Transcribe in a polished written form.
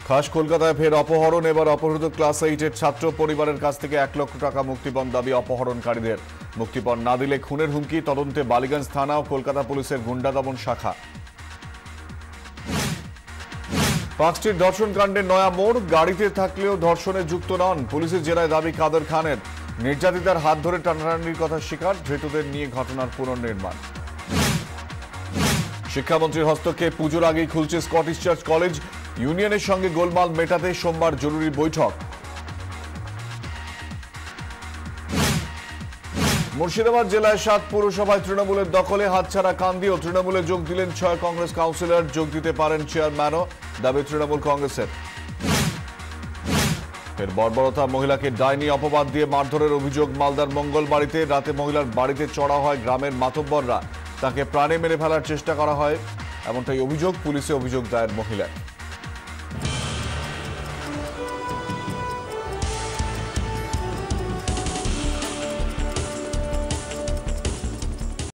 খাস কলকাতায় ফের অপহরণ। এবার অপহৃত ক্লাস 8-এর ছাত্র পরিবারের কাছ থেকে 1 লক্ষ টাকা মুক্তিপণ দাবি অপহরণকারীদের। মুক্তিপণ না দিলে খুনের হুমকি। তদন্তে বালিগঞ্জ থানা ও কলকাতা পুলিশের গুন্ডা দমন শাখা। পাঁচটির ধর্ষণ কাণ্ডের নয়া মোড়। গাড়িতে থাকলেও ধর্ষণে যুক্ত নন। পুলিশের জেরায় দাবি কাদের খানের। নির্যাতিতার হাত ধরে টানাটানির কথা স্বীকার। ধৃতদের নিয়ে ঘটনার পুনর্নির্মাণ। শিক্ষামন্ত্রীর হস্তক্ষেপ। পুজোর আগেই খুলছে স্কটিশ চার্চ কলেজ। ইউনিয়নের সঙ্গে গোলমাল মেটাতে সোমবার জরুরি বৈঠক। মুর্শিদাবাদ জেলায় 7 পুরসভায় তৃণমূলের দখলে। হাতছাড়া কান্দিও। তৃণমূলে যোগ দিলেন 6 কংগ্রেস কাউন্সিলর। যোগ দিতে পারেন চেয়ারম্যানও, দাবি তৃণমূল কংগ্রেসের। এর বর্বরতা। মহিলাকে ডাইনি অপবাদ দিয়ে মারধরের অভিযোগ মালদার মঙ্গলবাড়িতে। রাতে মহিলার বাড়িতে চড়া হয় গ্রামের মাতব্বররা। তাকে প্রাণে মেরে ফেলার চেষ্টা করা হয়, এমনটাই অভিযোগ। পুলিশে অভিযোগ দায়ের মহিলার।